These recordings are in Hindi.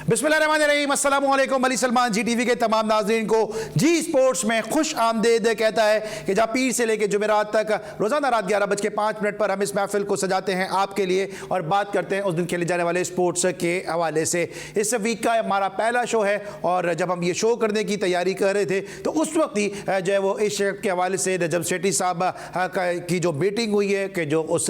बिस्मिल्लाहिर्रहमानिर्रहीम, अस्सलाम वालेकुम। अली सलमान जी टीवी के तमाम नाज़रीन को जी स्पोर्ट्स में खुश आमदेद कहता है कि जहाँ पीर से लेकर जुमेरात तक रोज़ाना रात 11:05 पर हम इस महफिल को सजाते हैं आपके लिए और बात करते हैं उस दिन खेले जाने वाले स्पोर्ट्स के हवाले से। इस वीक का हमारा पहला शो है और जब हम ये शो करने की तैयारी कर रहे थे तो उस वक्त ही जो है वो इस के हवाले से नजम सेठी साहब की जो मीटिंग हुई है कि जो उस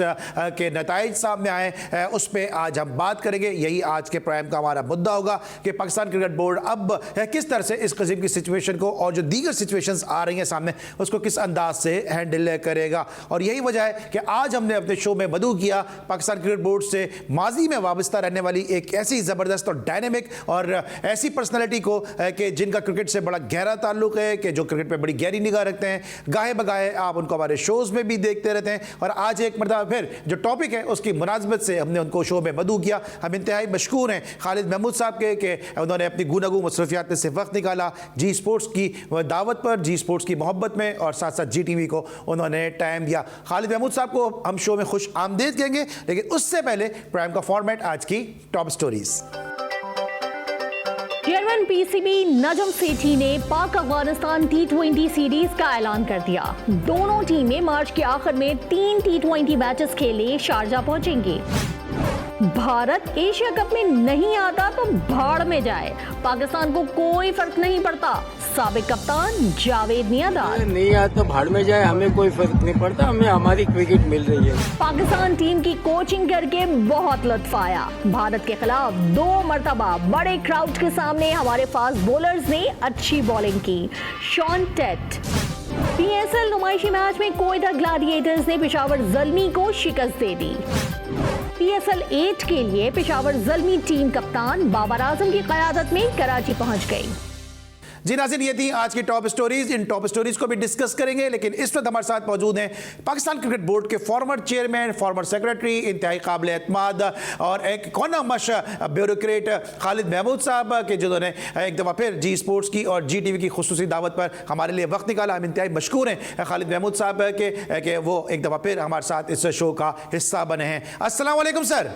के नताइज सामने आए उस पर आज हम बात करेंगे। यही आज के प्राइम का हमारा मुद्दा होगा कि पाकिस्तान क्रिकेट बोर्ड अब किस तरह से इस किस्म की सिचुएशन को और जो दीगर सिचुएशंस आ रही हैं सामने उसको किस अंदाज से हैंडल करेगा। और यही वजह है कि आज हमने अपने शो में मदऊ किया पाकिस्तान क्रिकेट बोर्ड से माजी में वाबस्ता रहने वाली एक ऐसी ज़बरदस्त और डायनेमिक और ऐसी पर्सनैलिटी को कि जिनका क्रिकेट से बड़ा गहरा ताल्लुक है, कि जो क्रिकेट पर बड़ी गहरी निगाह रखते हैं। गाहे बगाहे आप उनको हमारे शोज़ में भी देखते रहते हैं और आज एक मरतबा फिर जो टॉपिक है उसकी मुनासबत से हमने उनको शो में मदऊ किया। हम इंतहाई मशकूर हैं खालिद महमूद साहब के कि उन्होंने अपनी गुनागू मसरूफियात में से वक्त निकाला जी स्पोर्ट्स की दावत पर, जी स्पोर्ट्स की मोहब्बत में, और साथ साथ जी टीवी को उन्होंने टाइम दिया। खालिद महमूद साहब को हम शो में खुश आमदेद कहेंगे, लेकिन उससे पहले प्राइम का फॉर्मेट आज की top stories. Chairman PCB Najam Sethi ने पाक अफगानिस्तान T20 सीरीज का ऐलान कर दिया। दोनों टीमें मार्च के आखिर में 3 T20 मैचेस खेले शारजा पहुंचेंगी। भारत एशिया कप में नहीं आता तो भाड़ में जाए, पाकिस्तान को कोई फर्क नहीं पड़ता, साबिक कप्तान जावेद मियांदाद। नहीं आता तो भाड़ में जाए, हमें कोई फर्क नहीं पड़ता, हमें हमारी क्रिकेट मिल रही है। पाकिस्तान टीम की कोचिंग करके बहुत लुत्फ आया। भारत के खिलाफ 2 मरतबा बड़े क्राउड के सामने हमारे फास्ट बॉलर्स ने अच्छी बॉलिंग की। Shaun Tait. PSL नुमाइशी मैच में कोयटा ग्लैडिएटर्स ने पेशावर ज़ल्मी को शिकस्त दे दी। PSL 8 के लिए पेशावर ज़ल्मी टीम कप्तान बाबर आजम की क़यादत में कराची पहुंच गई। जी नाज़रीन, ये थी आज की टॉप स्टोरीज। इन टॉप स्टोरीज को भी डिस्कस करेंगे, लेकिन इस वक्त हमारे साथ मौजूद हैं पाकिस्तान क्रिकेट बोर्ड के फॉर्मर चेयरमैन, फॉर्मर सेक्रेटरी, इंतहाई काबिल एतमाद और एक कोनामश ब्यूरोक्रेट खालिद महमूद साहब के जिन्होंने एक दफ़ा फिर जी स्पोर्ट्स की और जी टीवी की खुसूसी दावत पर हमारे लिए वक्त निकाला। हम इंतहाई मशकूर हैं खालिद महमूद साहब के वो एक दफ़ा फिर हमारे साथ इस शो का हिस्सा बने हैं। अस्सलाम वालेकुम सर।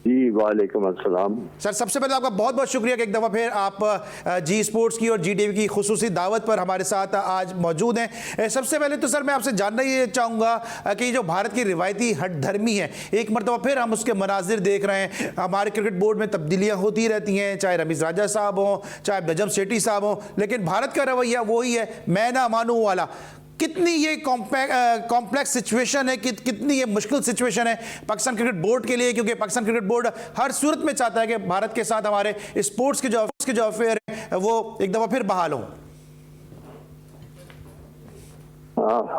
जी वालेकुम अस्सलाम। सर सबसे पहले आपका बहुत बहुत शुक्रिया कि एक दफ़ा फिर आप जी स्पोर्ट्स की और जी टीवी की खुसूसी दावत पर हमारे साथ आज मौजूद हैं। सबसे पहले तो सर मैं आपसे जानना ये चाहूँगा कि जो भारत की रिवायती हट धर्मी है, एक मरतबा फिर हम उसके मनाजिर देख रहे हैं। हमारे क्रिकेट बोर्ड में तब्दीलियाँ होती रहती हैं, चाहे रमीज़ राजा साहब हों, चाहे नजम सेठी साहब हों, लेकिन भारत का रवैया वही है, मैं ना मानूँ वाला। कितनी ये कॉम्प्लेक्स सिचुएशन है, कितनी ये मुश्किल सिचुएशन है पाकिस्तान क्रिकेट बोर्ड के लिए, क्योंकि पाकिस्तान क्रिकेट बोर्ड हर सूरत में चाहता है कि भारत के साथ हमारे स्पोर्ट्स के जो अफेयर है वो एक दफ़ा फिर बहाल हों।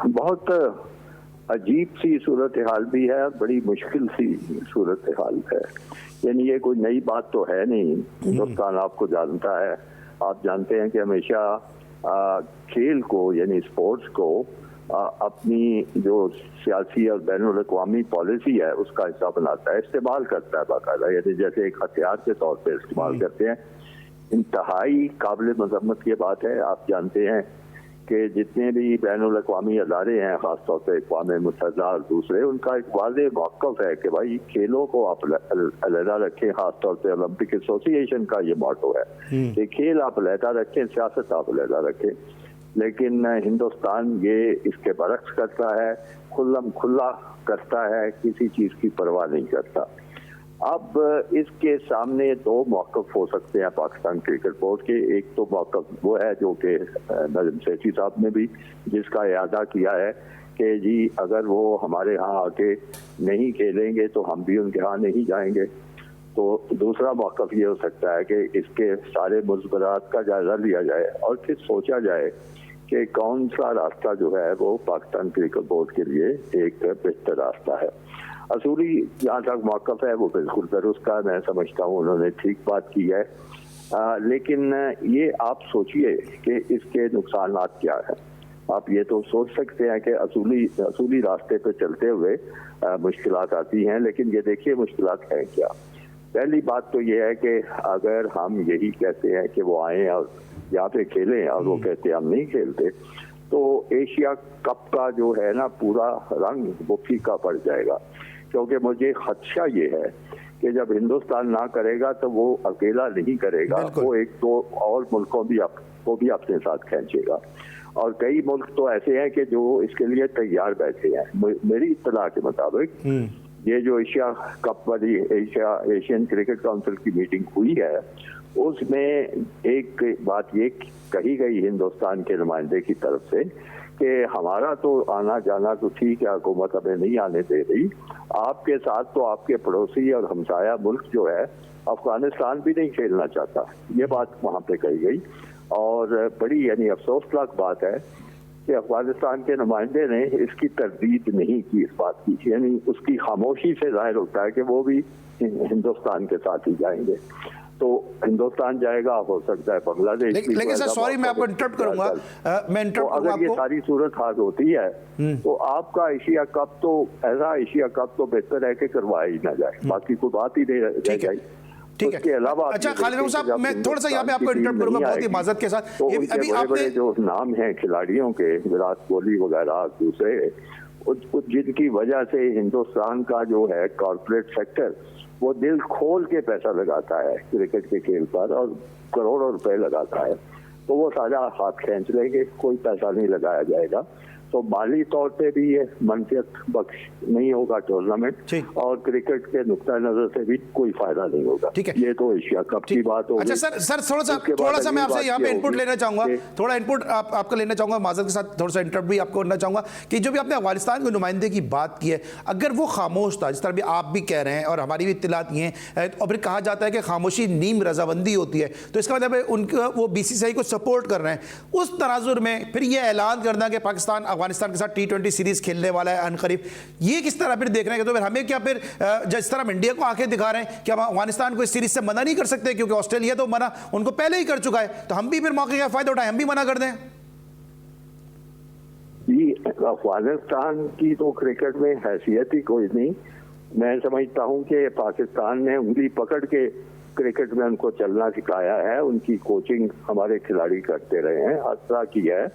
बहुत अजीब सी सूरत हाल भी है, बड़ी मुश्किल सी सूरत हाल है। यानी ये कोई नई बात तो है नहीं, हिंदुस्तान आपको जानता है। आप जानते हैं कि हमेशा खेल को यानी स्पोर्ट्स को अपनी जो सियासी और बैनुल अक़वामी पॉलिसी है उसका हिस्सा बनाता है, इस्तेमाल करता है बाकायदा, यानी जैसे एक हथियार के तौर पे इस्तेमाल करते हैं। इंतहाई काबिल मज़म्मत की बात है। आप जानते हैं कि जितने भी बैनुल अक़वामी अदारे हैं, ख़ासतौर पर अक़वाम मुत्तहिदा और दूसरे, उनका एक वाज़ेह मौक़िफ़ है कि भाई खेलों को आप अलहदा रखें। ख़ासतौर पर ओलंपिक एसोसिएशन का ये मोटो है कि खेल आप अलहदा रखें, सियासत आप अलहदा रखें। लेकिन हिंदुस्तान ये इसके बरक्स करता है, खुल्लम खुल्ला करता है, किसी चीज़ की परवाह नहीं करता। अब इसके सामने 2 मौक़िफ़ हो सकते हैं पाकिस्तान क्रिकेट बोर्ड के। एक तो मौक़िफ़ वो है जो कि नजम सेठी साहब ने भी जिसका इरादा किया है कि जी अगर वो हमारे यहाँ आके नहीं खेलेंगे तो हम भी उनके यहाँ नहीं जाएंगे। तो दूसरा मौक़िफ़ ये हो सकता है कि इसके सारे मुज़बरात का जायज़ा लिया जाए और फिर सोचा जाए कि कौन सा रास्ता जो है वो पाकिस्तान क्रिकेट बोर्ड के लिए एक बेहतर रास्ता है। असूली जहाँ तक मौक़िफ़ है वो बिल्कुल दुरुस्त है, मैं समझता हूँ उन्होंने ठीक बात की है। लेकिन ये आप सोचिए कि इसके नुकसानात क्या हैं। आप ये तो सोच सकते हैं कि असूली रास्ते पे चलते हुए मुश्किलात आती हैं, लेकिन ये देखिए मुश्किलात हैं क्या। पहली बात तो ये है कि अगर हम यही कहते हैं कि वो आएँ और यहाँ पे खेलें और वो कहते हैं हम नहीं खेलते, तो एशिया कप का जो है ना पूरा रंग वो फीका पड़ जाएगा। क्योंकि मुझे खदशा ये है कि जब हिंदुस्तान ना करेगा तो वो अकेला नहीं करेगा, बिल्कुल। वो एक दो और मुल्कों को भी अपने साथ खींचेगा। और कई मुल्क तो ऐसे हैं कि जो इसके लिए तैयार बैठे हैं। मेरी इत्तला के मुताबिक ये जो एशिया कप वाली एशियन क्रिकेट काउंसिल की मीटिंग हुई है, उसमें एक बात ये कही गई हिंदुस्तान के नुमाइंदे की तरफ से कि हमारा तो आना जाना तो ठीक है, हुकूमत हमें नहीं आने दे रही, आपके साथ तो आपके पड़ोसी और हमसाया मुल्क जो है अफगानिस्तान भी नहीं खेलना चाहता। ये बात वहाँ पे कही गई और बड़ी यानी अफसोसनाक बात है कि अफगानिस्तान के नुमाइंदे ने इसकी तरदीद नहीं की इस बात की, यानी उसकी खामोशी से जाहिर होता है कि वो भी हिंदुस्तान के साथ ही जाएंगे। तो हिंदुस्तान जाएगा, हो सकता है बांग्लादेश। लेकिन सर सॉरी मैं आपको इंटरप्ट करूंगा, मैं इंटरप्ट तो अगर ये सारी सूरत हाल होती है तो आपका एशिया कप तो ऐसा एशिया कप तो बेहतर है कि करवाया ही ना जाए, बाकी कोई बात ही नहीं रह जाए। ठीक है, अलावा अच्छा खालिद महमूद साहब, मैं थोड़ा सा यहाँ पे आपको इंटरप्ट करूंगा बहुत ही माजरत के साथ। तो अभी बड़े आपने जो नाम हैं खिलाड़ियों के, विराट कोहली वगैरह दूसरे, जिनकी वजह से हिंदुस्तान का जो है कॉर्पोरेट सेक्टर वो दिल खोल के पैसा लगाता है क्रिकेट के खेल पर और करोड़ों रुपए लगाता है, तो वो सारा हाथ खींच लेंगे, कोई पैसा नहीं लगाया जाएगा। तो माली तौर पे भी ये मनफियत बख्श नहीं होगा टूर्नामेंट, और क्रिकेट के नुक्ता नजर से भी कोई फायदा नहीं होगा। ठीक है, ये तो एशिया कप की बात होगी। अच्छा सर थोड़ा सा मैं आपसे यहाँ पे इनपुट लेना चाहूंगा, थोड़ा इनपुट आपका लेना चाहूंगा, माजरत के साथ थोड़ा सा इंटरप्ट भी आपको करना चाहूंगा कि जो भी आपने अफगानिस्तान के नुमाइंदे की बात की है, अगर वो खामोश था, जिस तरह भी आप भी कह रहे हैं और हमारी भी इत्तलात ये हैं, और फिर कहा जाता है कि खामोशी नीम रजामंदी होती है, तो इसका मतलब है उनका वो बीसीसीआई को सपोर्ट कर रहे हैं, उस तनाजुर में फिर ये ऐलान करना कि पाकिस्तान अफगानिस्तान के साथ T20 सीरीज खेलने वाला है अनकरीब, ये किस तरह फिर देख रहे हैं? तो फिर हमें क्या फिर जिस तरह हम इंडिया को आंखें दिखा रहे हैं कि हम अफगानिस्तान को इस सीरीज से मना नहीं कर सकते क्योंकि ऑस्ट्रेलिया तो मना उनको पहले ही कर चुका है, तो हम भी फिर मौके का फायदा उठाएं, हम भी मना कर दें? अफगानिस्तान की तो क्रिकेट में हैसियत ही कोई नहीं। मैं समझता हूं कि पाकिस्तान ने उंगली पकड़ के क्रिकेट में उनको चलना सिखाया है, उनकी कोचिंग हमारे खिलाड़ी करते रहे हैं, हर तरह की है,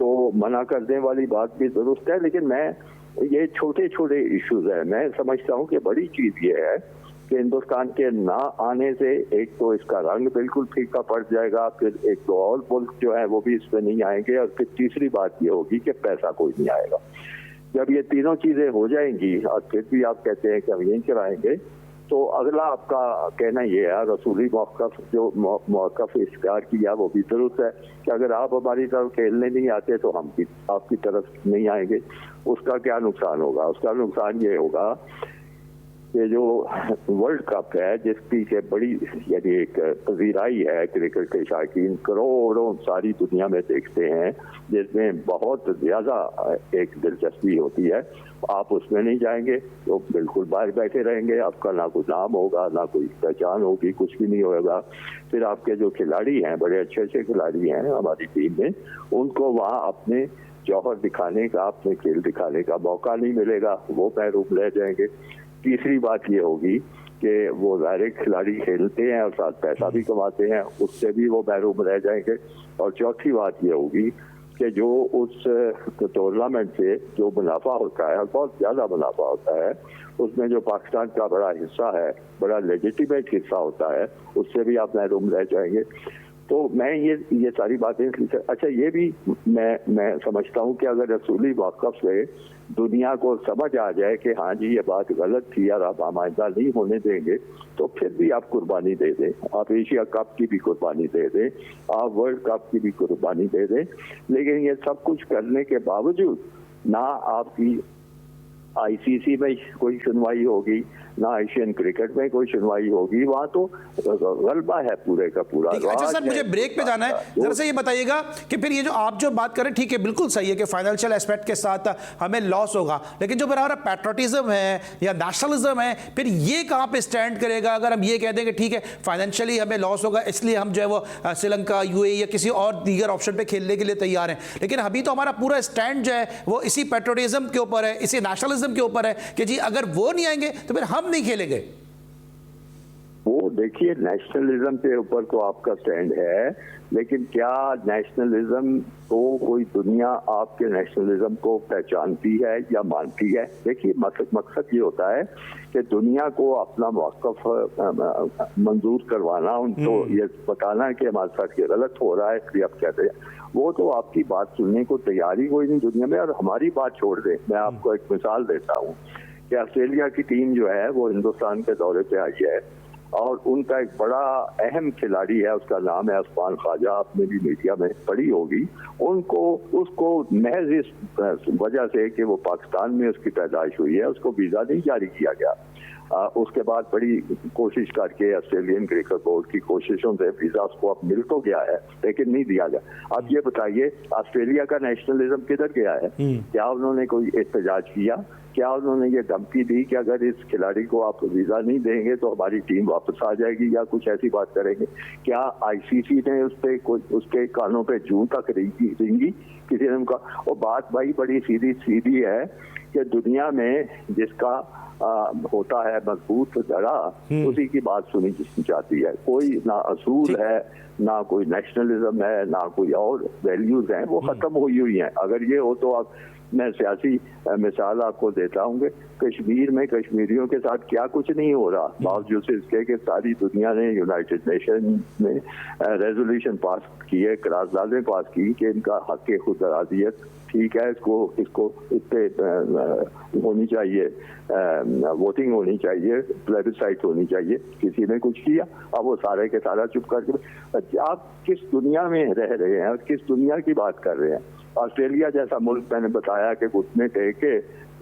तो मना करने वाली बात भी दुरुस्त है। लेकिन मैं ये छोटे छोटे इश्यूज है, मैं समझता हूँ कि बड़ी चीज ये है कि हिंदुस्तान के ना आने से एक तो इसका रंग बिल्कुल फीका पड़ जाएगा, फिर एक तो और मुल्क जो है वो भी इसमें नहीं आएंगे, और फिर तीसरी बात ये होगी कि पैसा कोई नहीं आएगा। जब ये तीनों चीजें हो जाएंगी और फिर भी आप कहते हैं कि हम यहीं कराएंगे, तो अगला आपका कहना ये है, रसूली मौक़िफ़ जो मौक़िफ़ इख्तियार किया वो भी दुरुस्त है कि अगर आप हमारी तरफ खेलने नहीं आते तो हम भी आपकी तरफ नहीं आएंगे। उसका क्या नुकसान होगा? उसका नुकसान ये होगा कि जो वर्ल्ड कप है जिसकी के बड़ी यानी एक पजीराई है क्रिकेट के शायकीन करोड़ों सारी दुनिया में देखते हैं, जिसमें बहुत ज़्यादा एक दिलचस्पी होती है, आप उसमें नहीं जाएंगे तो बिल्कुल बाहर बैठे रहेंगे, आपका ना कोई नाम होगा ना कोई पहचान होगी, कुछ भी नहीं होगा। फिर आपके जो खिलाड़ी हैं, बड़े अच्छे अच्छे खिलाड़ी हैं हमारी टीम में, उनको वहाँ अपने जौहर दिखाने का, अपने खेल दिखाने का मौका नहीं मिलेगा, वो महरूम रह जाएंगे। तीसरी बात ये होगी कि वो ज़ाहिर खिलाड़ी खेलते हैं और साथ पैसा भी कमाते हैं, उससे भी वो महरूम रह जाएंगे। और चौथी बात ये होगी कि जो उस टूर्नामेंट से जो मुनाफा होता है, बहुत ज़्यादा मुनाफा होता है, उसमें जो पाकिस्तान का बड़ा हिस्सा है, बड़ा लेजिटिमेट हिस्सा होता है, उससे भी आप महरूम रह जाएंगे। तो मैं ये सारी बातें, अच्छा ये भी मैं समझता हूँ कि अगर रसूली मौक़िफ़ से दुनिया को समझ आ जाए कि हाँ जी ये बात गलत थी और आप आमाइंदा नहीं होने देंगे, तो फिर भी आप कुर्बानी दे दें, आप एशिया कप की भी कुर्बानी दे दें, आप वर्ल्ड कप की भी कुर्बानी दे दें। लेकिन ये सब कुछ करने के बावजूद ना आपकी आईसीसी में कोई सुनवाई होगी, ना एशियन क्रिकेट में कोई सुनवाई होगी, वहाँ तो गलबा है पूरे का पूरा। अच्छा सर, मुझे ब्रेक पे जाना है, जरा से ये बताइएगा कि फिर ये जो आप जो बात करें, ठीक है बिल्कुल सही है कि फाइनेंशियल एस्पेक्ट के साथ हमें लॉस होगा, लेकिन जो हमारा पैट्रियटिज्म है या नेशनलिज्म है, फिर ये कहाँ पे स्टैंड करेगा? अगर हम ये कह दें कि ठीक है फाइनेंशियली हमें लॉस होगा इसलिए हम जो है वो श्रीलंका, यूएई या किसी और दीगर ऑप्शन पे खेलने के लिए तैयार हैं, लेकिन अभी तो हमारा पूरा स्टैंड जो है वो इसी पैट्रियटिज्म के ऊपर है, इसी नेशनलिज्म के ऊपर है कि जी अगर वो नहीं आएंगे तो फिर हम नहीं खेलेंगे। वो देखिए, नेशनलिज्म के ऊपर तो आपका स्टैंड है, लेकिन क्या नेशनलिज्म को कोई दुनिया आपके नेशनलिज्म को पहचानती है या मानती है? देखिए, मकसद ये होता है कि दुनिया को अपना मौक़िफ़ मंजूर करवाना, उनको ये बताना है कि हमारे साथ ये गलत हो रहा है, इसलिए आप कहते हैं। वो तो आपकी बात सुनने को तैयार ही कोई नहीं दुनिया में। और हमारी बात छोड़ दें, मैं आपको एक मिसाल देता हूँ कि ऑस्ट्रेलिया की टीम जो है वो हिंदुस्तान के दौरे पे आई है, और उनका एक बड़ा अहम खिलाड़ी है, उसका नाम है उस्मान ख्वाजा, आपने भी मीडिया में पढ़ी होगी। उसको महज इस वजह से कि वो पाकिस्तान में उसकी पैदाइश हुई है, उसको वीज़ा नहीं जारी किया गया। उसके बाद बड़ी कोशिश करके ऑस्ट्रेलियन क्रिकेट बोर्ड की कोशिशों से वीज़ा उसको अब मिल तो गया है, लेकिन नहीं दिया गया। अब ये बताइए, ऑस्ट्रेलिया का नेशनलिज्म किधर गया है? क्या उन्होंने कोई एहतजाज किया? क्या उन्होंने ये धमकी दी कि अगर इस खिलाड़ी को आप वीज़ा नहीं देंगे तो हमारी टीम वापस आ जाएगी, या कुछ ऐसी बात करेंगे? क्या आईसीसी ने उस पे उसके कानों पे जूं तक रेंगी किसी ने उनका? और बात भाई बड़ी सीधी है कि दुनिया में जिसका होता है मजबूत जड़ा, उसी की बात सुनी जाती है। कोई ना असूल है, ना कोई नेशनलिज्म है, ना कोई और वैल्यूज हैं, वो खत्म हुई हैं। अगर ये हो तो आप, मैं सियासी मिसाल आपको देता हूँ कि कश्मीर में कश्मीरियों के साथ क्या कुछ नहीं हो रहा, बावजूद से इसके कि सारी दुनिया ने यूनाइटेड नेशन में रेजोल्यूशन पास किए, करारदादें पास की कि इनका हक खुद आज़ादियत ठीक है, इसको इस पे होनी चाहिए, वोटिंग होनी चाहिए, प्लेबिसाइट होनी चाहिए। किसी ने कुछ किया? अब वो सारे के सारा चुप करके। आप किस दुनिया में रह रहे हैं और किस दुनिया की बात कर रहे हैं? ऑस्ट्रेलिया जैसा मुल्क, मैंने बताया कि घुटने टेक के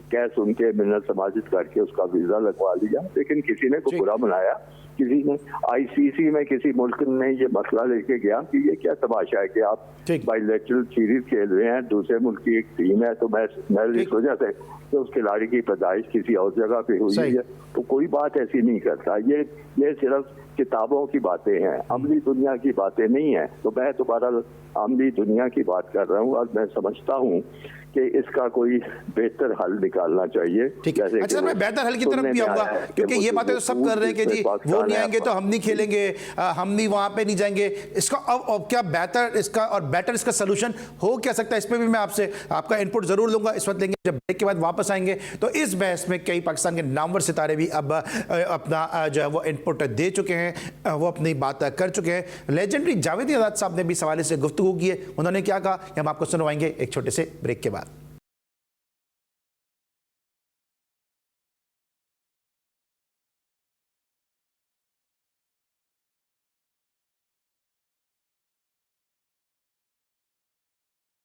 कैस उनके मिन्नत समाजित करके उसका वीजा लगवा लिया, लेकिन किसी ने को बुरा बनाया। किसी ने आईसीसी में किसी मुल्क ने ये मसला लेके गया कि ये क्या तमाशा है कि आप बाइलेटरल सीरीज खेल रहे हैं, दूसरे मुल्क की एक टीम है, तो मैं इस वजह से तो उस खिलाड़ी की पैदाइश किसी और जगह पे हुई है, तो कोई बात ऐसी नहीं करता। ये सिर्फ किताबों की बातें हैं, अमली दुनिया की बातें नहीं है। तो मैं दोबारा अमली दुनिया की बात कर रहा हूँ, और मैं समझता हूँ कि इसका कोई बेहतर हल निकालना चाहिए। ठीक है, अच्छा, मैं बेहतर हल की तरफ भी आऊंगा, क्योंकि ये बातें तो सब कर रहे हैं कि जी वो नहीं आएंगे तो हम नहीं खेलेंगे, हम भी वहां पे नहीं जाएंगे। इसका अब क्या बेहतर इसका सलूशन हो क्या सकता है? इस पर भी मैं आपसे आपका इनपुट जरूर लूंगा, इस वक्त लेंगे। जब ब्रेक के बाद वापस आएंगे तो इस बहस में कई पाकिस्तान के नामवर सितारे भी अब अपना जो है वो इनपुट दे चुके हैं, वो अपनी बात कर चुके हैं। लेजेंडरी जावेद आजाद साहब ने भी इस हवाले से गुफ्तगू की है, उन्होंने क्या कहा हम आपको सुनवाएंगे एक छोटे से ब्रेक के बाद।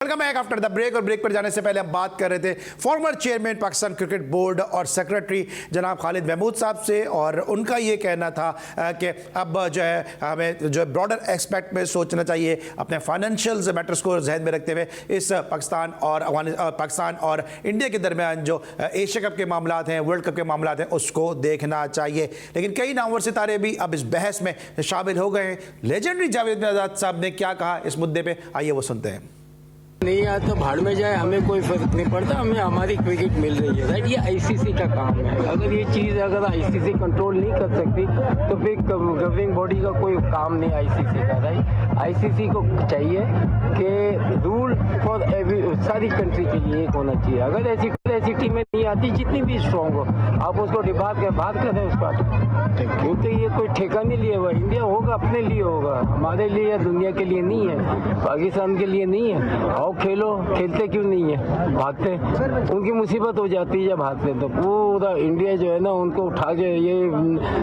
Welcome back after the break. और ब्रेक पर जाने से पहले हम बात कर रहे थे former chairman Pakistan cricket board और सेक्रेटरी जनाब खालिद महमूद साहब से, और उनका ये कहना था कि अब जो है हमें जो ब्रॉडर एस्पेक्ट में सोचना चाहिए, अपने फाइनेंशियल मैटर्स को जहन में रखते हुए इस पाकिस्तान और इंडिया के दरमियान जो एशिया कप के मामला हैं, वर्ल्ड कप के मामला हैं, उसको देखना चाहिए। लेकिन कई नामवर सितारे भी अब इस बहस में शामिल हो गए हैं। लेजेंडरी जावेद आजाद साहब ने क्या कहा इस मुद्दे पर, आइए वो सुनते हैं। नहीं आता तो भाड़ में जाए, हमें कोई फर्क नहीं पड़ता, हमें हमारी क्रिकेट मिल रही है। राइट, ये आईसीसी का काम है। अगर ये चीज़ अगर आईसीसी कंट्रोल नहीं कर सकती तो फिर गवर्निंग बॉडी का कोई काम नहीं आईसीसी का। राइट, आईसीसी को चाहिए कि रूल फॉर सारी कंट्री के लिए एक होना चाहिए। अगर ऐसी टीमें नहीं आती जितनी भी स्ट्रॉन्ग हो, आप उसको डिबार के बात करें उसका, क्योंकि ये कोई ठेका नहीं लिया हुआ। इंडिया होगा अपने लिए होगा, हमारे लिए या दुनिया के लिए नहीं है, पाकिस्तान के लिए नहीं है। आओ खेलो, खेलते क्यों नहीं है? भागते, उनकी मुसीबत हो जाती है जब भागते, तो पूरा इंडिया जो है ना उनको उठा के ये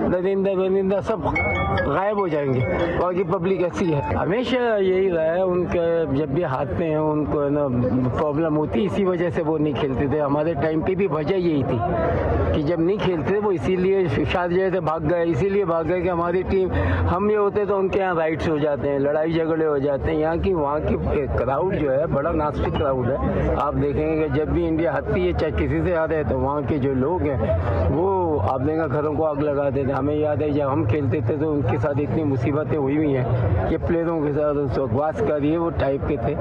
नरिंदा सब गायब हो जाएंगे। बाकी पब्लिक ऐसी है, हमेशा यही रहा है उनके, जब भी हारते हैं उनको है ना प्रॉब्लम होती, इसी वजह से वो नहीं खेलते थे। हमारे टाइम की भी वजह यही थी कि जब नहीं खेलते वो इसीलिए शायद जो है भाग गए, इसीलिए भाग गए कि हमारी टीम, हम ये होते तो उनके यहाँ राइट्स हो जाते हैं, लड़ाई झगड़े हो जाते हैं। यहाँ की वहाँ की क्राउड जो है बड़ा नास्तिक क्राउड है। आप देखेंगे कि जब भी इंडिया हारती है, चाहे किसी से हारे, तो वहाँ के जो लोग हैं वो आप देखेंगे घरों को आग लगा देते हैं। हमें याद है जब हम खेलते थे तो उनके साथ इतनी मुसीबतें हुई हैं कि प्लेयरों के साथ बकवास करिए वो टाइप के थे,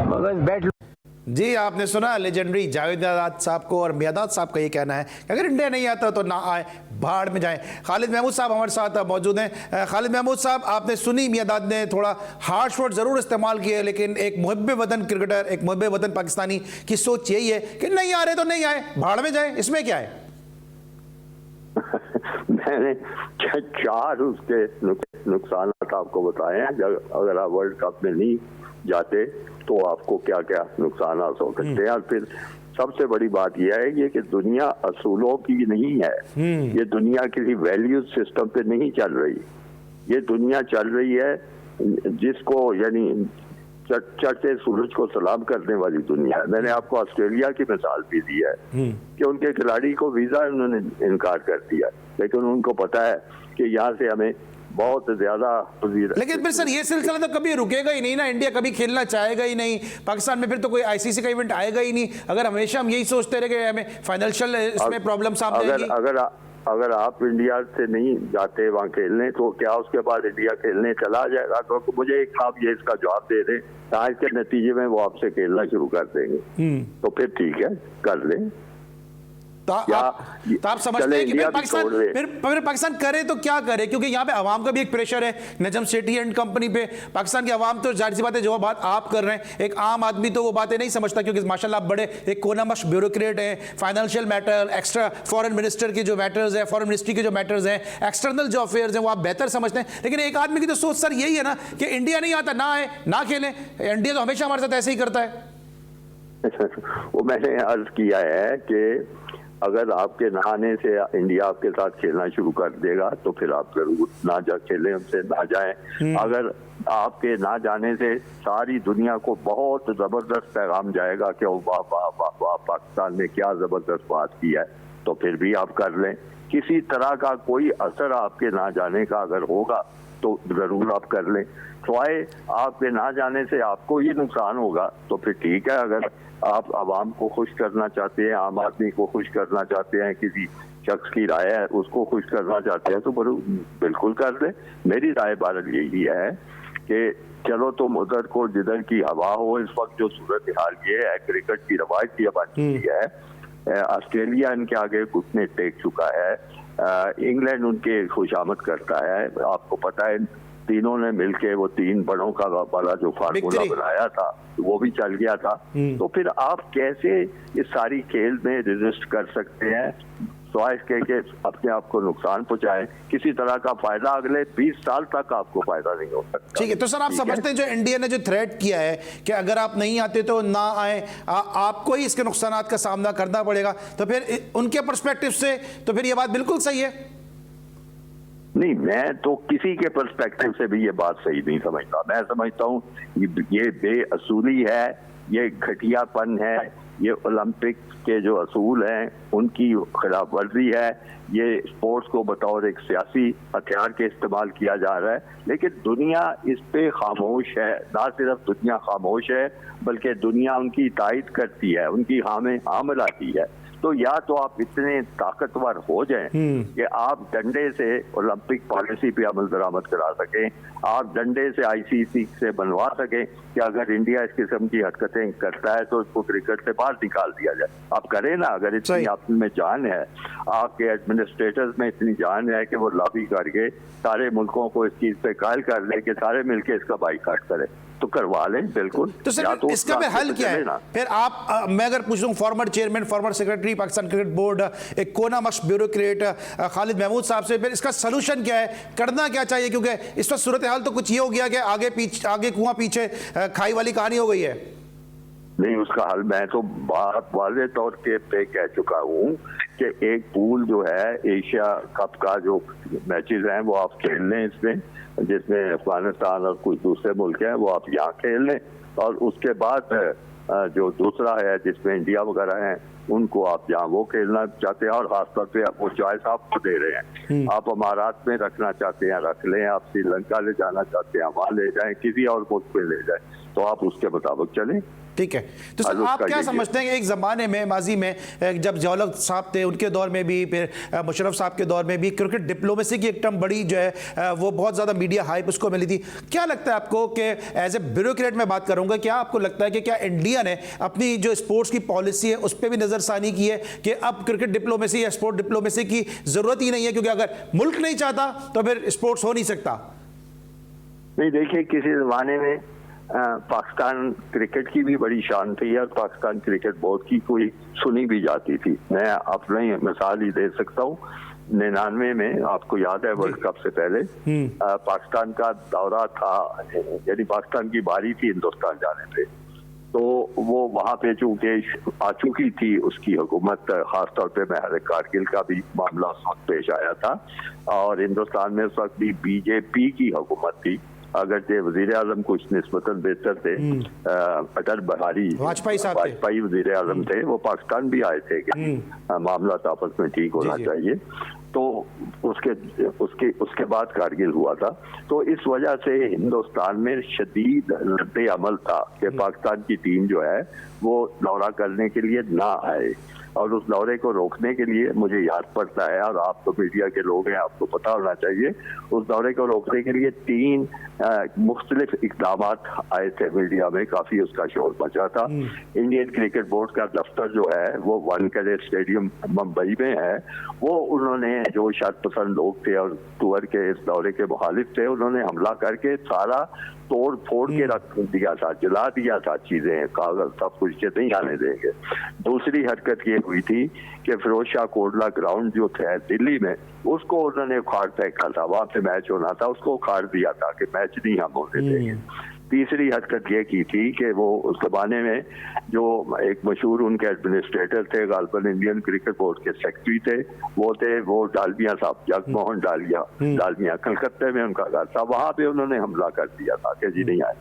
मगर बैठ जी, आपने सुना लेजेंडरी जावेद मियादाद साहब को, और मियादाद साहब का ये कहना है कि अगर इंडिया नहीं आता तो ना आए, भाड़ में जाएं। खालिद महमूद साहब हमारे साथ मौजूद हैं। खालिद महमूद साहब, आपने सुनी मियादाद ने थोड़ा हार्श वर्ड जरूर इस्तेमाल किए, लेकिन एक मुहब्बे वतन क्रिकेटर, एक मुहब्बे वतन पाकिस्तानी की सोच यही है कि नहीं आ रहे तो नहीं आए, भाड़ में जाएं, इसमें क्या है? मैंने 4 उसके नुकसान आपको बताए हैं। अगर आप वर्ल्ड कप में नहीं जाते तो आपको क्या क्या नुकसान हो सकते हैं। और फिर सबसे बड़ी बात यह है ये कि दुनिया असूलों की नहीं है, ये दुनिया किसी वैल्यू सिस्टम पे नहीं चल रही। ये दुनिया चल रही है जिसको यानी चढ़ते सूरज को सलाम करने वाली दुनिया है। मैंने आपको ऑस्ट्रेलिया की मिसाल भी दी है कि उनके खिलाड़ी को वीजा उन्होंने इनकार कर दिया, लेकिन उनको पता है कि यहाँ से हमें बहुत ज्यादा। लेकिन फिर सर ये सिलसिला तो कभी रुकेगा ही नहीं ना, इंडिया कभी खेलना चाहेगा ही नहीं पाकिस्तान में, फिर तो कोई आईसीसी का इवेंट आएगा ही नहीं। अगर हमेशा हम यही सोचते रहे कि हमें फाइनेंशियल इसमें प्रॉब्लम सामने आएगी। अगर आप इंडिया से नहीं जाते वहाँ खेलने तो क्या उसके बाद इंडिया खेलने चला जाएगा? तो मुझे एक आप ये इसका जवाब दे दें, आज के नतीजे में वो आपसे खेलना शुरू कर देंगे तो फिर ठीक है, कर लें। तो आप समझते हैं कि फिर पाकिस्तान करे तो क्या करे? क्योंकि यहाँ पे आवाम का भी एक प्रेशर है, नजम सेठी एंड कंपनी पे। पाकिस्तान की आवाम तो जाहिर सी बात है, जो बात आप कर रहे हैं, एक आम आदमी तो वो बातें नहीं समझता, क्योंकि माशाल्लाह आप बड़े एक कोनामश ब्यूरोक्रेट हैं। Financial matter, extra foreign minister की जो मैटर्स है, फॉरेन मिनिस्ट्री के जो मैटर्स हैं, एक्सटर्नल जो अफेयर्स हैं, वो आप बेहतर समझते हैं। लेकिन एक आदमी की तो सोच सर यही है ना कि इंडिया नहीं आता, ना आए, ना खेलें। इंडिया तो हमेशा हमारे साथ ऐसे ही करता है। वो मैंने अर्ज किया है कि अगर आपके ना आने से इंडिया आपके साथ खेलना शुरू कर देगा तो फिर आप जरूर ना जा खेलें, हमसे ना जाएं। अगर आपके ना जाने से सारी दुनिया को बहुत जबरदस्त पैगाम जाएगा कि वाह वाह वाह वाह पाकिस्तान ने क्या जबरदस्त बात की है, तो फिर भी आप कर लें। किसी तरह का कोई असर आपके ना जाने का अगर होगा तो जरूर आप कर लें। स्वाए आपके ना जाने से आपको ही नुकसान होगा तो फिर ठीक है। अगर आप आवाम को खुश करना चाहते हैं, आम आदमी को खुश करना चाहते हैं, किसी शख्स की राय है उसको खुश करना चाहते हैं तो बिल्कुल कर दें। मेरी राय बारह यही है कि चलो तुम उधर को जिधर की हवा हो। इस वक्त जो सूरत हाल ये है, क्रिकेट की रवायत ये बन चुकी है, ऑस्ट्रेलिया इनके आगे घुटने टेक चुका है, इंग्लैंड उनके खुशामद करता है। आपको पता है तीनों ने मिलके वो 3 बड़ों का वाला जो फार्मूला बनाया था वो भी चल गया था। तो फिर आप कैसे इस सारी खेल में रेजिस्ट कर सकते हैं स्वाइस के अपने आप को नुकसान पहुंचाए? किसी तरह का फायदा अगले 20 साल तक आपको फायदा नहीं हो सकता। ठीक है, तो सर आप समझते हैं जो इंडिया ने जो थ्रेट किया है कि अगर आप नहीं आते तो ना आए, आपको ही इसके नुकसान का सामना करना पड़ेगा, तो फिर उनके पर्सपेक्टिव से तो फिर ये बात बिल्कुल सही है? नहीं, मैं तो किसी के पर्सपेक्टिव से भी ये बात सही नहीं समझता। मैं समझता हूँ ये बेअसूली है, ये घटियापन है, ये ओलंपिक के जो असूल हैं उनकी खिलाफ वर्जी है। ये स्पोर्ट्स को बतौर एक सियासी हथियार के इस्तेमाल किया जा रहा है, लेकिन दुनिया इस पे खामोश है। ना सिर्फ दुनिया खामोश है बल्कि दुनिया उनकी तायद करती है, उनकी हाँ मिलाती है। तो या तो आप इतने ताकतवर हो जाएं कि आप डंडे से ओलंपिक पॉलिसी पे अमल दरामद करा सकें, आप डंडे से आईसीसी से बनवा सकें कि अगर इंडिया इस किस्म की हरकतें करता है तो उसको क्रिकेट से बाहर निकाल दिया जाए। आप करें ना, अगर इतनी आप में जान है, आपके एडमिनिस्ट्रेटर्स में इतनी जान है कि वो लॉबी करके सारे मुल्कों को इस चीज पे कायल कर ले कि सारे मिलकर इसका बाइकाट करें, तो करवा लें बिल्कुल। तो सर तो इसका फिर हल क्या है? फिर आप मैं अगर पूछूं farmer chairman, former secretary Pakistan cricket board, एक कोनामश ब्यूरोक्रेट खालिद महमूद साहब से, फिर इसका सलूशन क्या है, करना क्या चाहिए? क्योंकि इस वक्त सूरत हाल तो कुछ ये हो गया कि आगे कुआं पीछे खाई वाली कहानी हो गई है। नहीं, उसका हल मैं तो वाज़े तौर पे कह चुका हूँ कि एक पूल जो है एशिया कप का जो मैचेस हैं वो आप खेल लें इसमें, जिसमें अफगानिस्तान और कुछ दूसरे मुल्क हैं वो आप यहाँ खेल लें, और उसके बाद जो दूसरा है जिसमें इंडिया वगैरह हैं उनको आप जहाँ वो खेलना चाहते हैं, और खासतौर पे वो चॉइस आपको दे रहे हैं। आप अमारात में रखना चाहते हैं रख लें, आप श्रीलंका ले जाना चाहते हैं वहाँ ले जाएं, किसी और मुल्क में ले जाएं, तो आप उसके मुताबिक चलें। ठीक है। तो सर आप क्या समझते हैं कि एक ज़माने में माजी में जब ज़ियाउल साहब थे उनके दौर में भी, फिर मुशर्रफ साहब के दौर में भी क्रिकेट डिप्लोमेसी की एक टर्म बड़ी जो है वो बहुत ज़्यादा मीडिया हाइप उसको मिली थी। क्या लगता है आपको कि एज ए ब्यूरोक्रेट मैं बात करूँगा, क्या आपको लगता है कि क्या इंडिया ने अपनी जो स्पोर्ट्स की पॉलिसी है उस पर भी नज़रसानी की है कि अब क्रिकेट डिप्लोमेसी या स्पोर्ट डिप्लोमेसी की ज़रूरत ही नहीं है, क्योंकि अगर मुल्क नहीं चाहता तो फिर स्पोर्ट्स हो नहीं सकता? नहीं, देखिए किसी ज़माने में पाकिस्तान क्रिकेट की भी बड़ी शान थी और पाकिस्तान क्रिकेट बोर्ड की कोई सुनी भी जाती थी। मैं अपनी मिसाल ही दे सकता हूँ। 99 में आपको याद है वर्ल्ड कप से पहले पाकिस्तान का दौरा था, यानी पाकिस्तान की बारी थी हिंदुस्तान जाने पे, तो वो वहाँ पे चूंकि आ चुकी थी उसकी हुकूमत, खासतौर पे महर कारगिल का भी मामला उस वक्त पेश आया था और हिंदुस्तान में उस वक्त भी बीजेपी की हुकूमत थी। अगर जो वजीर आजम कुछ निस्बतन बेहतर थे, अटल बिहारी वाजपेयी वजीर आजम थे, वो पाकिस्तान भी आए थे कि मामला आपस में ठीक होना चाहिए। तो उसके बाद कारगिल हुआ था। तो इस वजह से हिंदुस्तान में शदीद रद्द अमल था कि पाकिस्तान की टीम जो है वो दौरा करने के लिए ना आए, और उस दौरे को रोकने के लिए मुझे याद पड़ता है, और आप तो मीडिया के लोग हैं, आपको पता होना चाहिए, उस दौरे को रोकने के लिए 3 मुख्तलिफ इकदाम आए थे मीडिया में, काफी उसका शोर मचा था। इंडियन क्रिकेट बोर्ड का दफ्तर जो है वो वानखेड़े स्टेडियम मुंबई में है, वो उन्होंने जो शर्त पसंद लोग थे और टूर के इस दौरे के मुखालिफ थे, उन्होंने हमला करके सारा तोड़ फोड़ के रख दिया था, जला दिया था चीजें, कागज सब कुछ के नहीं आने देंगे। दूसरी हरकत ये हुई थी कि फिरोज शाह कोटला ग्राउंड जो थे दिल्ली में, उसको उन्होंने उखाड़ फेंका था, वहां पे मैच होना था, उसको उखाड़ दिया था कि मैच नहीं हम होने देंगे। तीसरी हरकत ये की थी कि वो उस जमाने में जो एक मशहूर उनके एडमिनिस्ट्रेटर थे, गालबन इंडियन क्रिकेट बोर्ड के सेक्रेटरी थे, वो डालमिया साहब, जगमोहन डालमिया, कलकत्ते में उनका घर था, वहां पे उन्होंने हमला कर दिया था कि जी नहीं आए।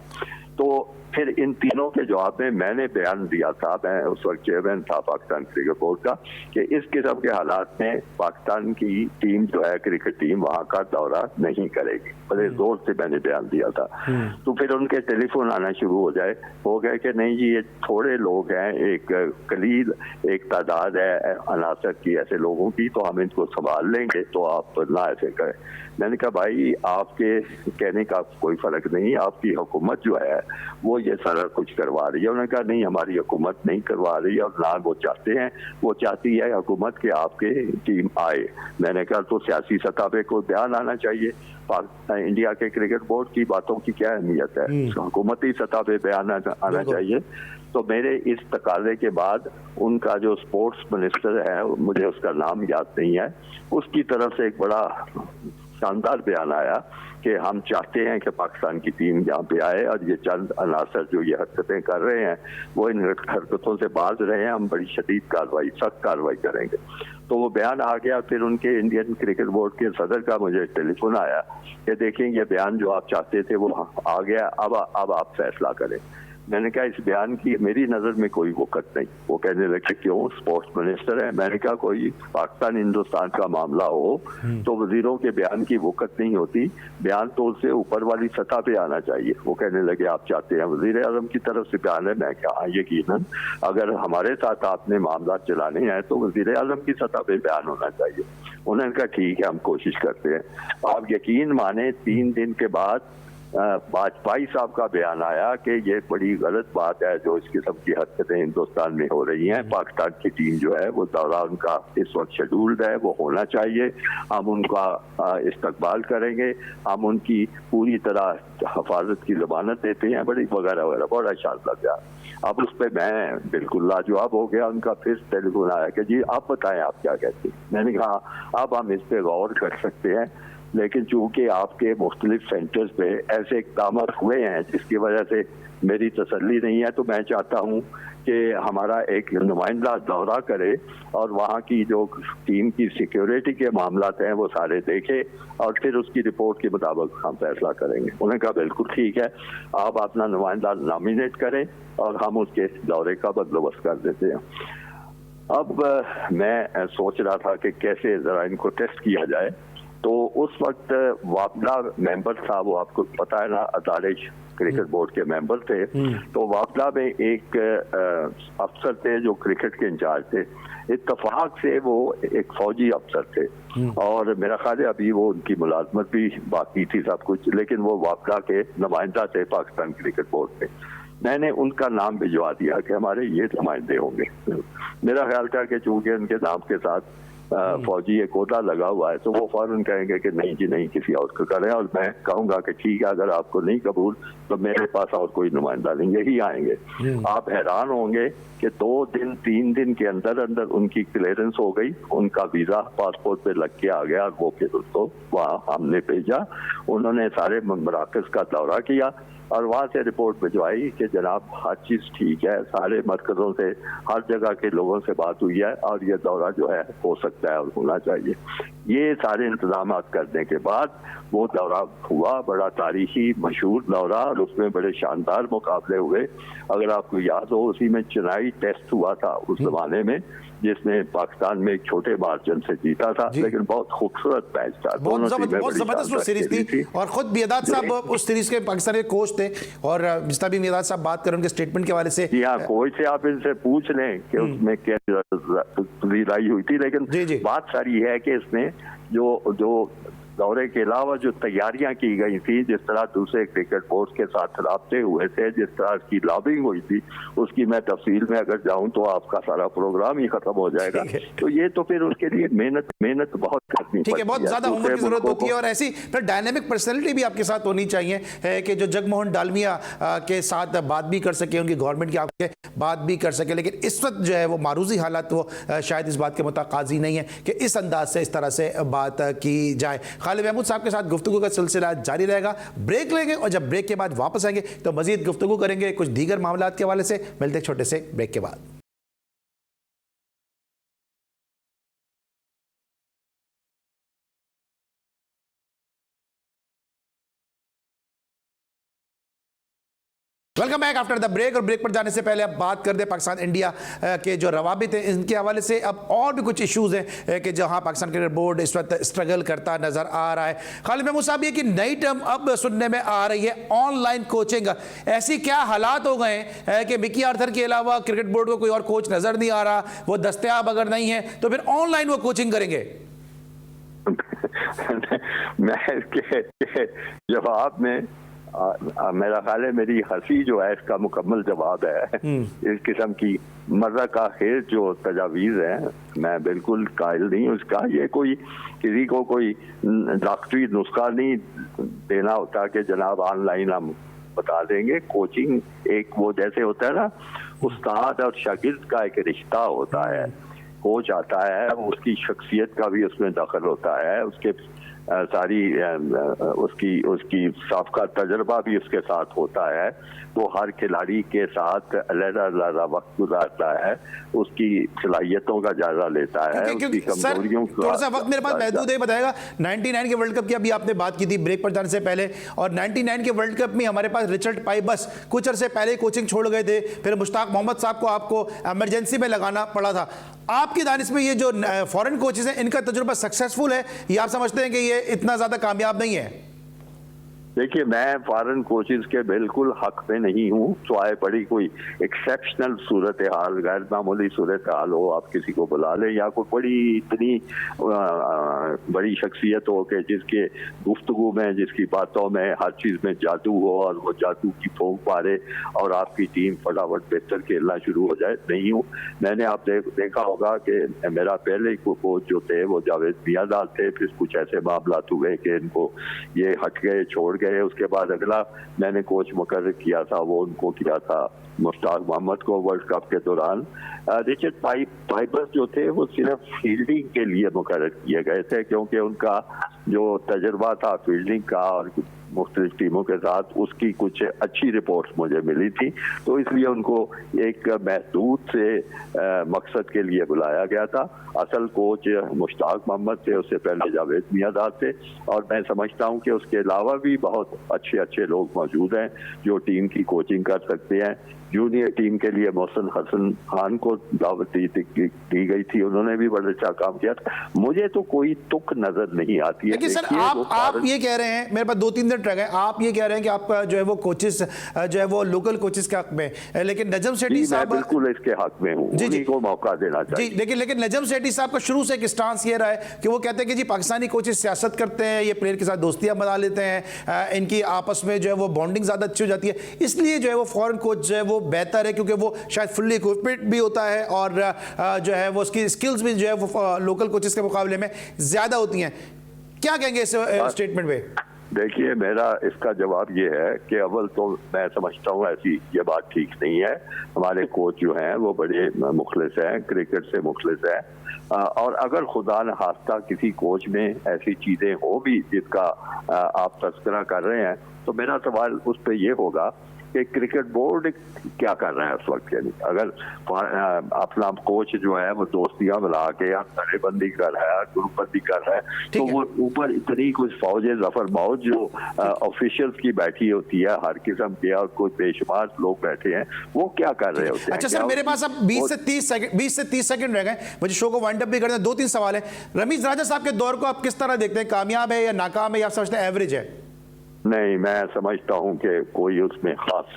तो फिर इन तीनों के जवाब में मैंने बयान दिया था, मैं उस वक्त चेयरमैन था पाकिस्तान क्रिकेट बोर्ड का, कि इस किस्म के हालात में पाकिस्तान की टीम जो है क्रिकेट टीम वहां का दौरा नहीं करेगी। बड़े जोर से मैंने बयान दिया था। तो फिर उनके टेलीफोन आना शुरू हो गए कि नहीं जी ये थोड़े लोग हैं, एक कलील एक तादाद है अनासर की ऐसे लोगों की, तो हम इनको संभाल लेंगे, तो आप ना ऐसे करें। मैंने कहा भाई आपके कहने का कोई फर्क नहीं, आपकी हुकूमत जो है वो ये सारा कुछ करवा रही है। उन्होंने कहा नहीं हमारी हुकूमत नहीं करवा रही है, और ना वो चाहते हैं, वो चाहती है हुकूमत के आपके टीम आए। मैंने कहा तो सियासी सतह पे कोई बयान आना चाहिए, इंडिया के क्रिकेट बोर्ड की बातों की क्या अहमियत है, हुकूमती सतह पे बयान आना चाहिए। तो मेरे इस तकाजे के बाद उनका जो स्पोर्ट्स मिनिस्टर है, मुझे उसका नाम याद नहीं है, उसकी तरफ से एक बड़ा शानदार बयान आया कि हम चाहते हैं कि पाकिस्तान की टीम यहाँ पे आए, और ये चंद अनासर जो ये हरकतें कर रहे हैं वो इन हरकतों से बाज रहे हैं, हम बड़ी शदीद कार्रवाई, सख्त कार्रवाई करेंगे। तो वो बयान आ गया। फिर उनके इंडियन क्रिकेट बोर्ड के सदर का मुझे टेलीफोन आया कि देखें ये बयान जो आप चाहते थे वो आ गया, अब आप फैसला करें। मैंने कहा इस बयान की मेरी नज़र में कोई वक़्त नहीं। वो कहने लगे क्यों, स्पोर्ट्स मिनिस्टर है। मैंने कहा कोई पाकिस्तान हिंदुस्तान का मामला हो तो वजीरों के बयान की वक़्त नहीं होती, बयान तो उससे ऊपर वाली सतह पे आना चाहिए। वो कहने लगे आप चाहते हैं वजीर आजम की तरफ से बयान है। मैं कहा हाँ यकीनन, अगर हमारे साथ आपने मामला चलाने हैं तो वजीर आजम की सतह पे बयान होना चाहिए। उन्होंने कहा ठीक है हम कोशिश करते हैं। आप यकीन माने 3 दिन के बाद वाजपेयी साहब का बयान आया कि ये बड़ी गलत बात है जो इस किस्म की हरकतें हिंदुस्तान में हो रही हैं। पाकिस्तान की टीम जो है वो दौरा उनका इस वक्त शेड्यूल्ड है, वो होना चाहिए, हम उनका इस्तकबाल करेंगे, हम उनकी पूरी तरह हिफाजत की जमानत देते हैं, बड़ी वगैरह वगैरह, बड़ा शानदार बयान। अब उस पर मैं बिल्कुल लाजवाब हो गया। उनका फिर टेलीफोन आया कि जी आप बताएं आप क्या कहते हैं। मैंने कहा अब हम इस पर गौर कर सकते हैं, लेकिन चूंकि आपके मुख्तलिफ सेंटर्स पे ऐसे इक़दाम हुए हैं जिसकी वजह से मेरी तसल्ली नहीं है, तो मैं चाहता हूँ कि हमारा एक नुमाइंदा दौरा करे और वहाँ की जो टीम की सिक्योरिटी के मामलात हैं वो सारे देखे और फिर उसकी रिपोर्ट के मुताबिक हम फैसला करेंगे। उन्होंने कहा बिल्कुल ठीक है, आप अपना नुमाइंदा नॉमिनेट करें और हम उसके दौरे का बंदोबस्त कर देते हैं। अब मैं सोच रहा था कि कैसे ज़रा इनको टेस्ट किया जाए। तो उस वक्त वापडा मेंबर था, वो आपको पता है ना, अतारिश क्रिकेट बोर्ड के मेंबर थे। तो वापडा में एक अफसर थे जो क्रिकेट के इंचार्ज थे, इत्तेफाक से वो एक फौजी अफसर थे और मेरा ख्याल है अभी वो उनकी मुलाजमत भी बाकी थी सब कुछ, लेकिन वो वापडा के नुमाइंदा थे पाकिस्तान क्रिकेट बोर्ड में। मैंने उनका नाम भिजवा दिया कि हमारे ये नुमाइंदे होंगे। मेरा ख्याल था कि चूंकि उनके नाम के साथ फौजी एक कोटा लगा हुआ है तो वो फौरन कहेंगे कि नहीं जी नहीं, किसी और को करें, और मैं कहूंगा कि ठीक है अगर आपको नहीं कबूल तो मेरे पास और कोई नुमाइंदा नहीं, यही आएंगे। आप हैरान होंगे कि 2 दिन 3 दिन के अंदर अंदर उनकी क्लियरेंस हो गई, उनका वीजा पासपोर्ट पे लग के आ गया और वो फिर उसको वहाँ हमने भेजा। उन्होंने सारे मराकज का दौरा किया और वहाँ से रिपोर्ट भिजवाई कि जनाब हर चीज़ ठीक है, सारे मरकज़ों से हर जगह के लोगों से बात हुई है और ये दौरा जो है हो सकता है और होना चाहिए। ये सारे इंतजाम करने के बाद वो दौरा हुआ, बड़ा तारीखी मशहूर दौरा, और उसमें बड़े शानदार मुकाबले हुए। अगर आपको याद हो उसी में चेन्नई टेस्ट हुआ था उस जमाने में, जिसने पाकिस्तान में एक छोटे मार्जिन से जीता था, लेकिन बहुत खूबसूरत मैच था। बहुत जबरदस्त वो सीरीज थी और खुद मियादाद साहब उस सीरीज के पाकिस्तान के कोच थे और जिस तरह भी मियादाद साहब बात करें उनके स्टेटमेंट के हवाले से, यहाँ कोच से आप इनसे पूछ लें कि उसमें क्या लड़ाई हुई थी, लेकिन बात सारी है कि इसमें जो दौरे के अलावा जो तैयारियां की गई थी, जिस तरह दूसरे क्रिकेट बोर्ड के साथ राब्ते हुए थे, जिस तरह की लॉबिंग हुई थी, उसकी मैं तफसील में अगर जाऊं तो आपका सारा प्रोग्राम ही खत्म हो जाएगा। तो ये तो फिर उसके लिए मेहनत बहुत करनी ठीक है, बहुत ज्यादा होमवर्क की जरूरत होती है और ऐसी फिर डायनेमिक पर्सनैलिटी भी आपके साथ होनी चाहिए है कि जो जगमोहन डालमिया के साथ बात भी कर सके, उनकी गवर्नमेंट की आपके बात भी कर सके। लेकिन इस वक्त जो है वो मारूजी हालात वो शायद इस बात के मुताकाजी नहीं है कि इस अंदाज से इस तरह से बात की जाए। खालिद महमूद साहब के साथ गुफ्तगू का सिलसिला जारी रहेगा, ब्रेक लेंगे और जब ब्रेक के बाद वापस आएंगे तो मजीद गुफ्तगू करेंगे कुछ दीगर मामलात के हवाले से। मिलते हैं छोटे से ब्रेक के बाद। Welcome back after the break. और ब्रेक पर जाने से पहले अब बात कर दे पाकिस्तान इंडिया के जो रवाबित हैं इनके हवाले से। अब और भी कुछ इश्यूज हैं कि जहां पाकिस्तान क्रिकेट बोर्ड इस वक्त स्ट्रगल करता नजर आ रहा है। खालिद महमूद साहब, ये कि नई टर्म अब सुनने में आ रही है ऑनलाइन कोचिंग। ऐसी क्या हालात हो गए हैं कि मिकी आर्थर के अलावा क्रिकेट बोर्ड को कोई और कोच नजर नहीं आ रहा, वो दस्तयाब अगर नहीं है तो फिर ऑनलाइन वो कोचिंग करेंगे? मैं इसके जवाब में मेरा ख्याल है मेरी हंसी जो है इसका मुकम्मल जवाब है। इस किस्म की मज़ा का खेल जो तजावीज़ है मैं बिल्कुल कायल नहीं उसका। ये कोई किसी को कोई डॉक्टरी नुस्खा नहीं देना होता कि जनाब ऑनलाइन हम बता देंगे। कोचिंग एक वो जैसे होता है ना, उस्ताद और शागिर्द का एक रिश्ता होता है। कोच आता है, उसकी शख्सियत का भी उसमें दखल होता है, उसके सारी उसकी साबका तजर्बा भी उसके साथ होता है। वो हर खिलाड़ी के साथ अलग-अलग वक्त गुजारता है, उसकी सलाहियतों का जायजा लेता है, उसकी कमजोरियों का। थोड़ा सा वक्त मेरे पास महदूद है, बताएगा 99 के वर्ल्ड कप की अभी आपने बात की थी ब्रेक पर जाने से पहले, और 99 के वर्ल्ड कप में हमारे पास रिचर्ड पाई बस कुछ अरसे पहले कोचिंग छोड़ गए थे, फिर मुश्ताक मोहम्मद साहब को आपको इमरजेंसी में लगाना पड़ा था। आपकी दानिश में ये जो फॉरेन कोचेज हैं इनका तजुर्बा सक्सेसफुल है या आप समझते हैं कि ये इतना ज्यादा कामयाब नहीं है? देखिए, मैं फॉरेन कोचेज के बिल्कुल हक में नहीं हूँ। चाहे बड़ी कोई एक्सेप्शनल सूरत हाल, गैर मामूली सूरत हाल हो, आप किसी को बुला लें, या कोई बड़ी इतनी बड़ी शख्सियत हो कि जिसके गुफ्तगू में, जिसकी बातों में, हर चीज़ में जादू हो और वो जादू की फूंक मारे और आपकी टीम फटाफट बेहतर खेलना शुरू हो जाए, नहीं हूँ। मैंने आप देखा होगा कि मेरा पहले कोच जो थे वो जावेद मियादाद थे, फिर कुछ ऐसे मामला हुए कि इनको ये हट गए, छोड़ गए। उसके बाद अगला मैंने कोच मुकर्रर किया था, वो उनको किया था मुश्ताक मोहम्मद को वर्ल्ड कप के दौरान। रिचर्ड पाइबर्स जो थे वो सिर्फ फील्डिंग के लिए मुकर्रर किए गए थे, क्योंकि उनका जो तजर्बा था फील्डिंग का और मुख्तलिफ टीमों के साथ, उसकी कुछ अच्छी रिपोर्ट्स मुझे मिली थी, तो इसलिए उनको एक महदूद से मकसद के लिए बुलाया गया था। असल कोच मुश्ताक मोहम्मद थे, उससे पहले जावेद मियादाद थे, और मैं समझता हूं कि उसके अलावा भी बहुत अच्छे अच्छे लोग मौजूद हैं जो टीम की कोचिंग कर सकते हैं। जूनियर टीम के लिए मोहसिन हसन खान को दावत दी गई थी, उन्होंने भी बड़ा अच्छा काम किया था। मुझे तो कोई तुक नजर नहीं आती है। लेकिन सर देखिए, वो आप ये कह रहे हैं, मेरे पास 2-3 मिनट रह गए, आप ये कह रहे हैं कि आप जो है वो कोचेस जो है वो लोकल कोचेस के हक में, लेकिन नजम सेठी मैं साहब बिल्कुल इसके हक में हूँ, जी, उन्हीं को मौका देना चाहिए। जी, लेकिन नजम सेठी साहब का शुरू से एक स्टांस ये रहा है कि वो कहते हैं कि जी पाकिस्तानी कोचेस सियासत करते हैं, ये प्लेयर के साथ दोस्तियां बना लेते हैं, इनकी आपस में जो है वो बॉन्डिंग ज़्यादा अच्छी हो जाती है, इसलिए जो है वो फॉरेन कोच जो है वो बेहतर है, क्योंकि वो शायद फुल्ली इक्विपमेंट भी होता है और जो है वो उसकी स्किल्स भी जो है वो लोकल कोचेस के मुकाबले में ज़्यादा होती हैं। क्या कहेंगे इस स्टेटमेंट पे? देखिए, मेरा इसका जवाब ये है कि अव्वल तो मैं समझता हूँ ऐसी ये बात ठीक नहीं है। हमारे कोच जो हैं वो बड़े मुखलिस हैं, क्रिकेट से मुखलिस हैं, और अगर खुदा न खास्ता किसी कोच में ऐसी चीजें हो भी जिसका आप तस्करा कर रहे हैं, तो मेरा सवाल उस पर यह होगा कि क्रिकेट बोर्ड क्या कर रहा है उस वक्त। यानी अगर अपना कोच जो है वो दोस्तियां बना के या तरेबंदी कर रहा है, ग्रुपबंदी कर रहा है, तो वो ऊपर इतनी कुछ फौज जफर मौज जो ऑफिशियल्स की बैठी होती है हर किस्म के, और कोई बेशुमार लोग बैठे हैं, वो क्या कर रहे होते हैं। अच्छा सर, मेरे पास अब 20 से 30 सेकंड रह गए, मुझे शो को वाइंड अप भी करना है। 2-3 सवाल है। रमीज राजा साहब के दौर को आप किस तरह देखते हैं? कामयाब है या नाकाम है या आप समझते हैं एवरेज है? नहीं, मैं समझता हूं कि कोई उसमें खास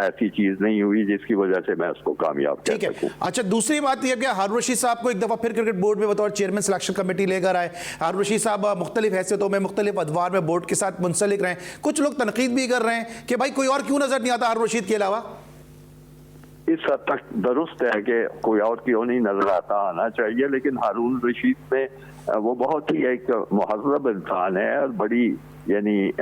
ऐसी चीज नहीं हुई जिसकी वजह से मैं उसको कामयाब कह सकूं। अच्छा, दूसरी बात यह कि हारून रशीद साहब को एक दफा फिर क्रिकेट बोर्ड में बतौर चेयरमैन सिलेक्शन कमेटी लेकर आए। हारून रशीद साहब मुख्तलिफ हैसियतों में मुख्तलिफ अदवार में बोर्ड के साथ मुंसलिक रहे। कुछ लोग तनकीद भी कर रहे हैं कि भाई कोई और क्यों नजर नहीं आता हारून रशीद के अलावा? इस हद तक दुरुस्त है कि कोई और क्यों नहीं नजर आता, आना चाहिए, लेकिन हारून रशीद में वो बहुत ही एक मुहज़्ज़ब इंसान है और बड़ी यानी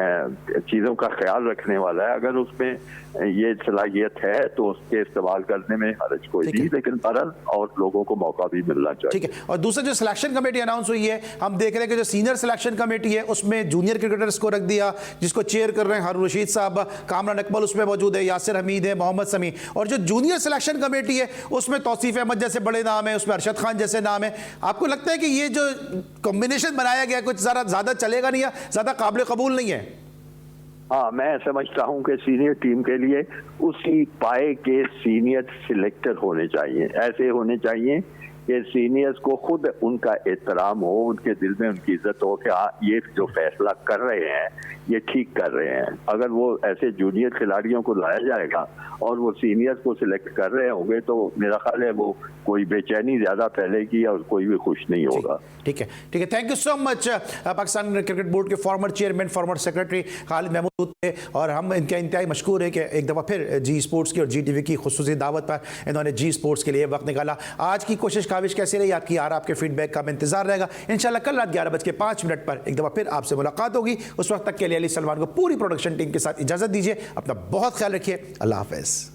चीज़ों का ख्याल रखने वाला है। अगर उसमें ये सलाहियत है तो उसके इस्तेमाल करने में हर्ज कोई नहीं, लेकिन बहरहाल और लोगों को मौका भी मिलना चाहिए। ठीक है। और दूसरा जो सिलेक्शन कमेटी अनाउंस हुई है, हम देख रहे हैं कि जो सीनियर सिलेक्शन कमेटी है उसमें जूनियर क्रिकेटर्स को रख दिया, जिसको चेयर कर रहे हैं हारून रशीद साहब, कामरान अकमल उसमें मौजूद है, यासिर हमीद है, मोहम्मद समी। और जो जूनियर सिलेक्शन कमेटी है उसमें तौसीफ अहमद जैसे बड़े नाम है, उसमें अरशद खान जैसे नाम है। आपको लगता है कि ये जो कॉम्बिनेशन बनाया गया कुछ ज़्यादा चलेगा नहीं या ज़्यादा काबिल कबूल नहीं है? हाँ, मैं समझता हूँ कि सीनियर टीम के लिए उसी पाए के सीनियर सिलेक्टर होने चाहिए, ऐसे होने चाहिए कि सीनियर्स को खुद उनका एहतराम हो, उनके दिल में उनकी इज्जत हो कि हाँ ये जो फैसला कर रहे हैं ये ठीक कर रहे हैं। अगर वो ऐसे जूनियर खिलाड़ियों को लाया जाएगा और वो सीनियर्स को सिलेक्ट कर रहे होंगे तो मेरा ख्याल है वो कोई बेचैनी ज्यादा फैलेगी और कोई भी खुश नहीं होगा। ठीक है, ठीक है। Thank you so much. Pakistan cricket board के former chairman, former secretary Khalid Mahmood थे, और हम इनका इंतहाई मशकूर है कि एक दफ़ा फिर जी स्पोर्ट्स की और जी टीवी की खुसूसी दावत पर इन्होंने जी स्पोर्ट्स के लिए वक्त निकाला। आज की कोशिश काविश कैसी रही आपकी? आपके फीडबैक का इंतजार रहेगा। इंशाल्लाह कल रात 11:05 पर एक दफ़ा फिर आपसे मुलाकात होगी। उस वक्त तक के लिए अली सलमान को पूरी प्रोडक्शन टीम के साथ इजाज़त दीजिए। अपना बहुत ख्याल रखिए। अल्लाह हाफ़िज़।